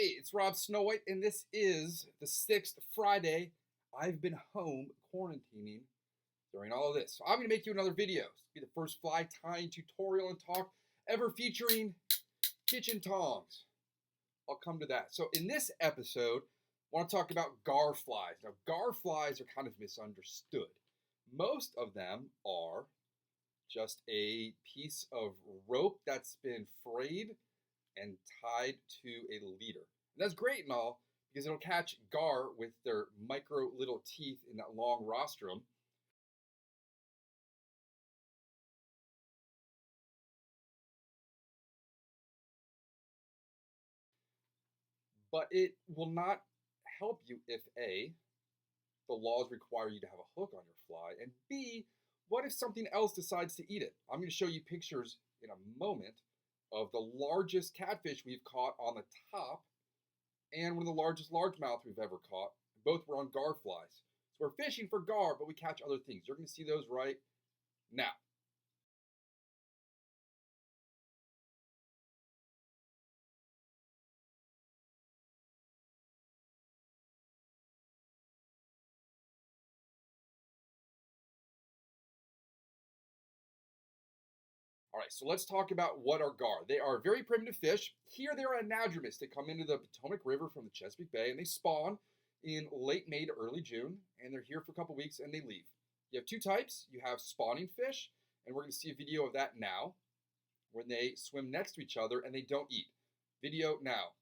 Hey, it's Rob Snowhite, and this is the 6th Friday I've been home quarantining during all of this. So I'm going to make you another video. This will be the first fly tying tutorial and talk ever featuring kitchen tongs. I'll come to that. So in this episode, I want to talk about gar flies. Now, gar flies are kind of misunderstood. Most of them are just a piece of rope that's been frayed and tied to a leader. And that's great and all because it'll catch gar with their micro little teeth in that long rostrum. But it will not help you if A, the laws require you to have a hook on your fly, and B, what if something else decides to eat it? I'm going to show you pictures in a moment of the largest catfish we've caught on the top and one of the largest largemouth we've ever caught. Both were on gar flies. So we're fishing for gar, but we catch other things. You're going to see those right now. All right, so let's talk about what are gar. They are very primitive fish. Here they are anadromous. They come into the Potomac River from the Chesapeake Bay, and they spawn in late May to early June, and they're here for a couple weeks, and they leave. You have two types. You have spawning fish, and we're going to see a video of that now, when they swim next to each other and they don't eat. Video now.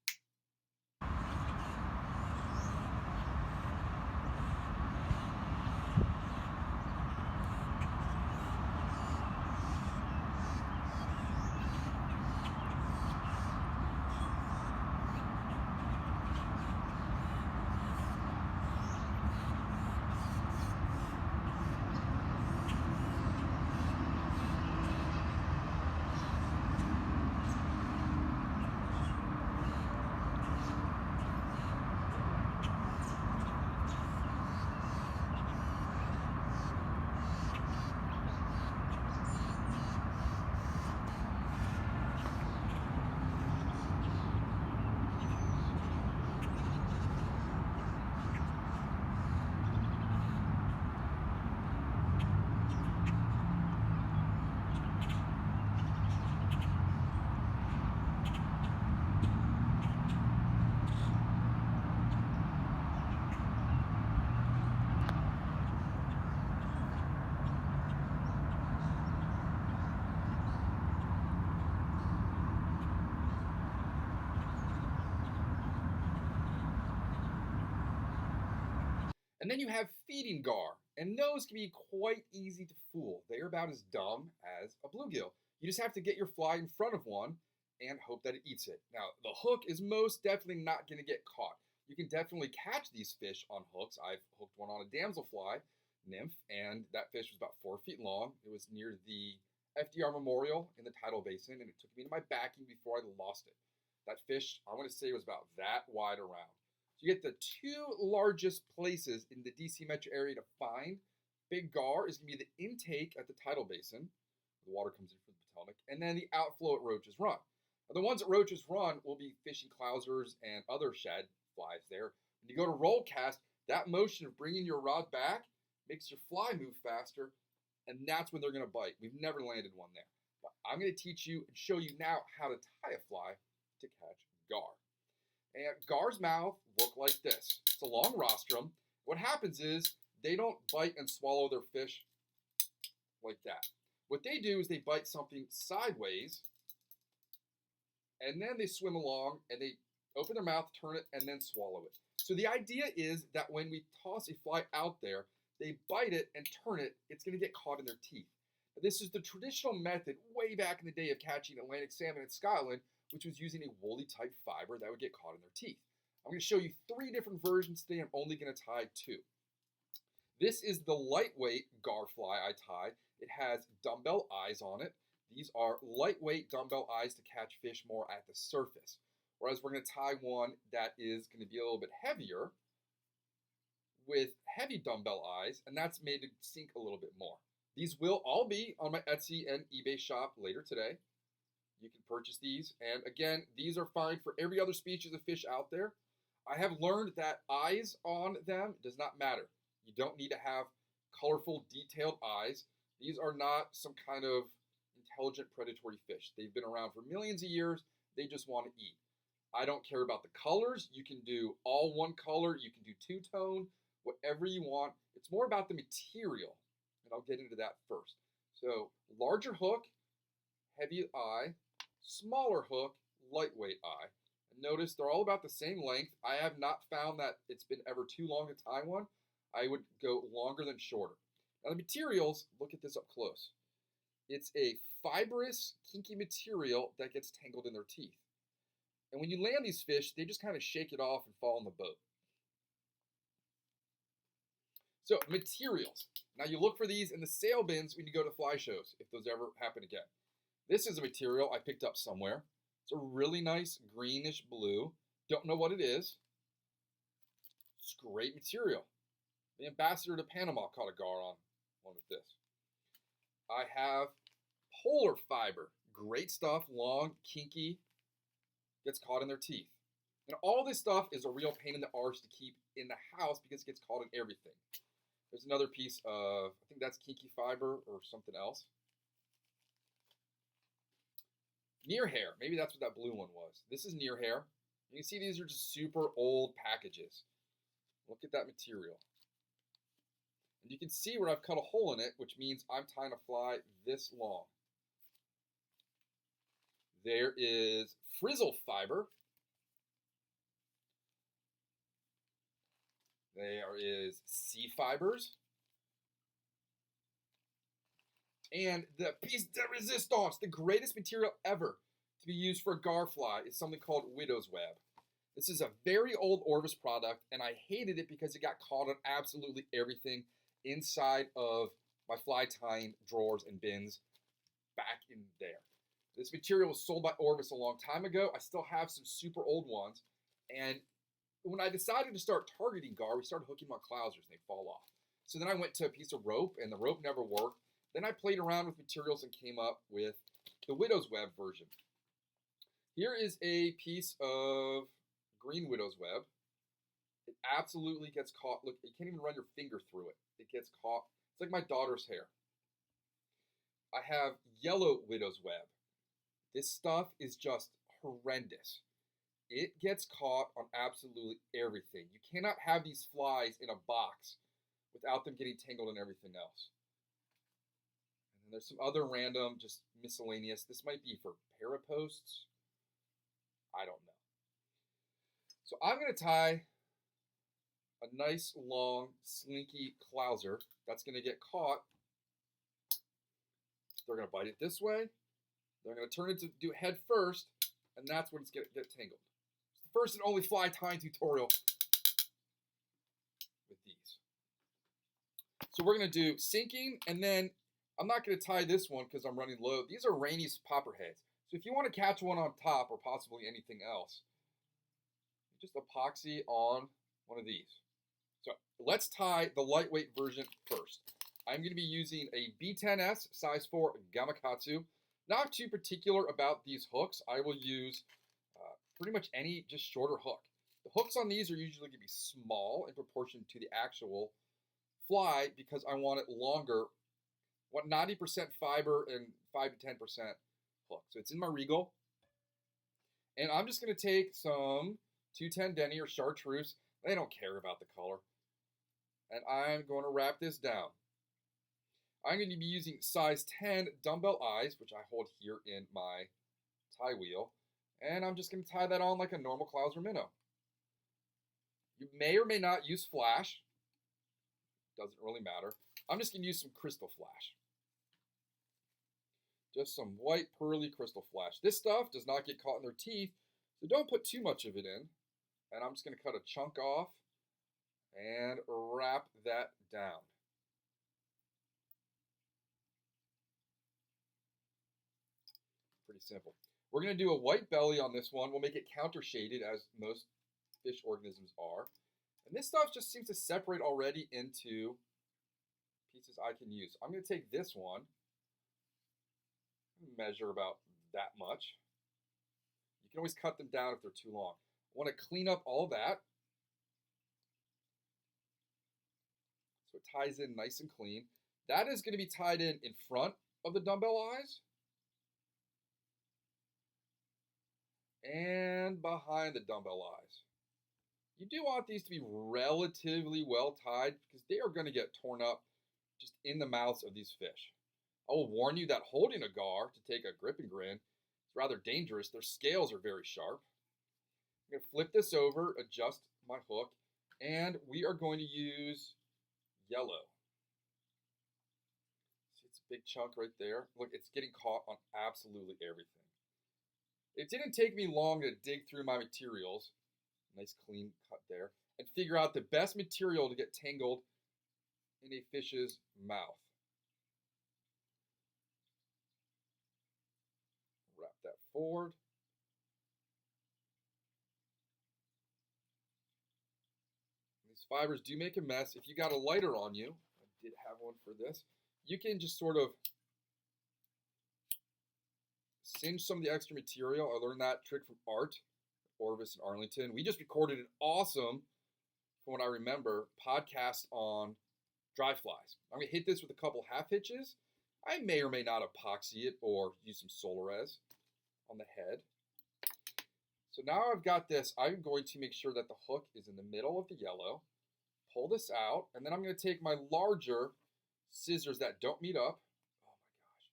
And then you have feeding gar, and those can be quite easy to fool. They are about as dumb as a bluegill. You just have to get your fly in front of one and hope that it eats it. Now, the hook is most definitely not going to get caught. You can definitely catch these fish on hooks. I've hooked one on a damselfly nymph, and that fish was about 4 feet long. It was near the FDR Memorial in the tidal basin, and it took me to my backing before I lost it. That fish, I want to say, was about that wide around. So you get the two largest places in the DC metro area to find big gar is going to be the intake at the tidal basin, where the water comes in from the Potomac, and then the outflow at Roach's Run. Now, the ones at Roach's Run will be fishing clousers and other shad flies there. When you go to roll cast, that motion of bringing your rod back makes your fly move faster, and that's when they're going to bite. We've never landed one there. But I'm going to teach you and show you now how to tie a fly to catch gar. And gar's mouth look like this. It's a long rostrum. What happens is they don't bite and swallow their fish like that. What they do is they bite something sideways, and then they swim along, and they open their mouth, turn it, and then swallow it. So the idea is that when we toss a fly out there, they bite it and turn it, it's going to get caught in their teeth. Now, this is the traditional method way back in the day of catching Atlantic salmon in Scotland, which was using a woolly type fiber that would get caught in their teeth. I'm going to show you 3 different versions today. I'm only going to tie 2. This is the lightweight gar fly I tied. It has dumbbell eyes on it. These are lightweight dumbbell eyes to catch fish more at the surface. Whereas we're going to tie one that is going to be a little bit heavier with heavy dumbbell eyes, and that's made to sink a little bit more. These will all be on my Etsy and eBay shop later today. You can purchase these. And again, these are fine for every other species of fish out there. I have learned that eyes on them does not matter. You don't need to have colorful, detailed eyes. These are not some kind of intelligent predatory fish. They've been around for millions of years. They just want to eat. I don't care about the colors. You can do all one color. You can do two-tone, whatever you want. It's more about the material, and I'll get into that first. So larger hook, heavy eye, smaller hook, lightweight eye. And notice they're all about the same length. I have not found that it's been ever too long to tie one. I would go longer than shorter. Now the materials, look at this up close. It's a fibrous, kinky material that gets tangled in their teeth. And when you land these fish, they just kind of shake it off and fall in the boat. So materials. Now you look for these in the sale bins when you go to fly shows, if those ever happen again. This is a material I picked up somewhere. It's a really nice greenish blue. Don't know what it is. It's great material. The ambassador to Panama caught a gar on one with this. I have polar fiber. Great stuff, long, kinky, gets caught in their teeth. And all this stuff is a real pain in the arse to keep in the house because it gets caught in everything. There's another piece of, I think that's kinky fiber or something else. Near hair, maybe that's what that blue one was. This is near hair. You can see these are just super old packages. Look at that material. And you can see where I've cut a hole in it, which means I'm tying a fly this long. There is frizzle fiber. There is sea fibers. And the piece de resistance, the greatest material ever to be used for a gar fly, is something called widow's web. This is a very old Orvis product, and I hated it because it got caught on absolutely everything inside of my fly tying drawers and bins back in there. This material was sold by Orvis a long time ago. I still have some super old ones. And when I decided to start targeting gar, we started hooking them on clousers and they fall off. So then I went to a piece of rope and the rope never worked. Then I played around with materials and came up with the widow's web version. Here is a piece of green widow's web. It absolutely gets caught. Look, you can't even run your finger through it. It gets caught. It's like my daughter's hair. I have yellow widow's web. This stuff is just horrendous. It gets caught on absolutely everything. You cannot have these flies in a box without them getting tangled in everything else. And then there's some other random, just miscellaneous. This might be for paraposts. I don't know. So I'm going to tie a nice, long, slinky clouser that's going to get caught. They're going to bite it this way. They're going to turn it to do head first, and that's when it's going to get tangled. It's the first and only fly tying tutorial with these. So we're going to do sinking, and then I'm not going to tie this one because I'm running low. These are Rainey's popperheads. So if you want to catch one on top or possibly anything else, just epoxy on one of these. So let's tie the lightweight version first. I'm going to be using a B10S size 4 Gamakatsu. Not too particular about these hooks. I will use pretty much any just shorter hook. The hooks on these are usually going to be small in proportion to the actual fly because I want it longer. I want 90% fiber and 5 to 10% hook. So it's in my Regal. And I'm just going to take some 210 Denny or chartreuse. They don't care about the color. And I'm going to wrap this down. I'm going to be using size 10 dumbbell eyes, which I hold here in my tie wheel. And I'm just going to tie that on like a normal clouser minnow. You may or may not use flash. Doesn't really matter. I'm just going to use some crystal flash. Just some white pearly crystal flash. This stuff does not get caught in their teeth, so don't put too much of it in. And I'm just going to cut a chunk off and wrap that down. Pretty simple. We're going to do a white belly on this one. We'll make it counter shaded as most fish organisms are. And this stuff just seems to separate already into pieces I can use. I'm going to take this one, measure about that much. You can always cut them down if they're too long. I want to clean up all that so it ties in nice and clean. That is going to be tied in front of the dumbbell eyes and behind the dumbbell eyes. You do want these to be relatively well tied because they are going to get torn up just in the mouths of these fish. I will warn you that holding a gar to take a grip and grin is rather dangerous. Their scales are very sharp. I'm going to flip this over, adjust my hook, and we are going to use yellow. See, it's a big chunk right there. Look, it's getting caught on absolutely everything. It didn't take me long to dig through my materials, nice clean cut there, and figure out the best material to get tangled in a fish's mouth. Wrap that forward. These fibers do make a mess. If you got a lighter on you, I did have one for this, you can just sort of singe some of the extra material. I learned that trick from Art, Orvis, and Arlington. We just recorded an awesome, from what I remember, podcast on dry flies. I'm going to hit this with a couple half hitches. I may or may not epoxy it or use some Solarez on the head. So now I've got this, I'm going to make sure that the hook is in the middle of the yellow. Pull this out, and then I'm going to take my larger scissors that don't meet up. Oh my gosh.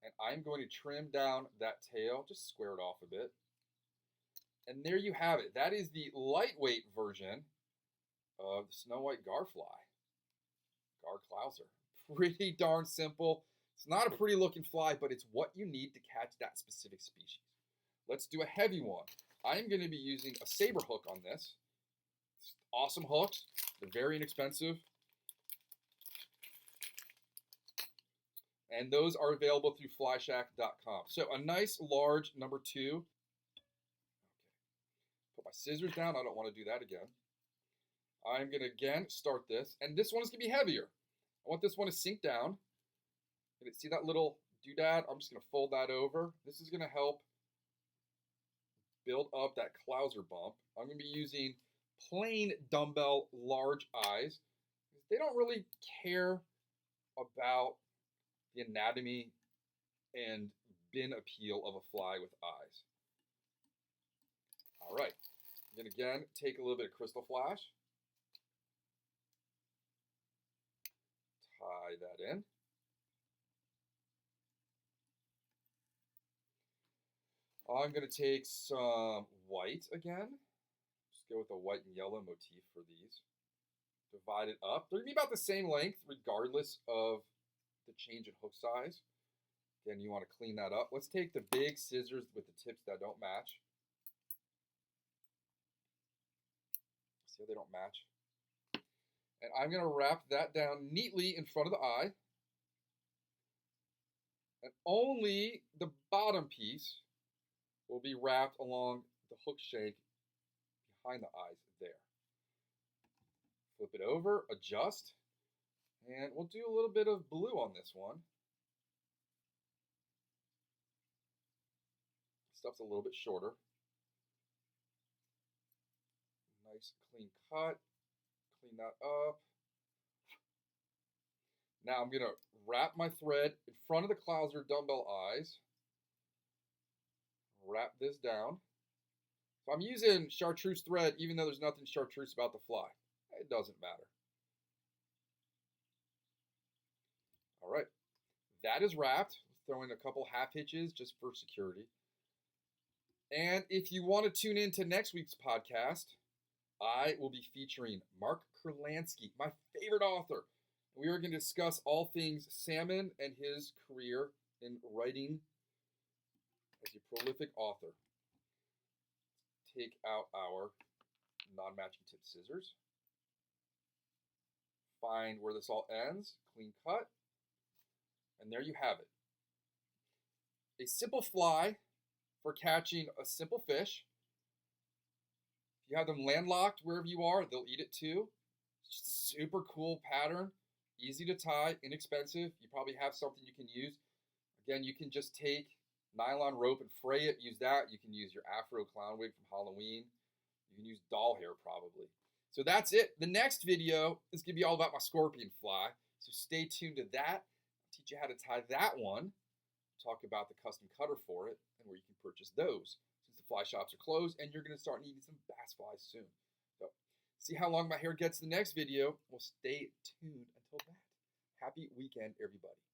And I'm going to trim down that tail, just square it off a bit. And there you have it. That is the lightweight version of the Snowhite garfly, gar clouser. Pretty darn simple. It's not a pretty looking fly, but it's what you need to catch that specific species. Let's do a heavy one. I'm going to be using a saber hook on this. Awesome hooks. They're very inexpensive. And those are available through flyshack.com. So a nice large number 2. Okay. Put my scissors down. I don't want to do that again. I'm going to again start this. And this one is going to be heavier. I want this one to sink down. See that little doodad? I'm just going to fold that over. This is going to help build up that clouser bump. I'm going to be using plain dumbbell large eyes. They don't really care about the anatomy and bin appeal of a fly with eyes. All right. I'm going to again take a little bit of Crystal Flash. Tie that in. I'm going to take some white again. Just go with a white and yellow motif for these. Divide it up. They're going to be about the same length regardless of the change in hook size. Again, you want to clean that up. Let's take the big scissors with the tips that don't match. See how they don't match? And I'm going to wrap that down neatly in front of the eye. And only the bottom piece will be wrapped along the hook shank behind the eyes there. Flip it over, adjust, and we'll do a little bit of blue on this one. Stuff's a little bit shorter. Nice clean cut. Clean that up. Now I'm going to wrap my thread in front of the clouser dumbbell eyes. Wrap this down. So I'm using chartreuse thread even though there's nothing chartreuse about the fly. It doesn't matter. All right. That is wrapped. Throw in a couple half hitches just for security. And if you want to tune in to next week's podcast, I will be featuring Mark Kurlansky, my favorite author. We are going to discuss all things salmon and his career in writing as a prolific author. Take out our non-matching tip scissors. Find where this all ends. Clean cut. And there you have it. A simple fly for catching a simple fish. If you have them landlocked wherever you are, they'll eat it too. Super cool pattern. Easy to tie, inexpensive. You probably have something you can use. Again, you can just take nylon rope and fray it. Use that. You can use your Afro clown wig from Halloween. You can use doll hair probably. So that's it. The next video is going to be all about my scorpion fly. So stay tuned to that. I'll teach you how to tie that one. Talk about the custom cutter for it and where you can purchase those since the fly shops are closed and you're going to start needing some bass flies soon. So see how long my hair gets in the next video. Well, stay tuned until that. Happy weekend, everybody.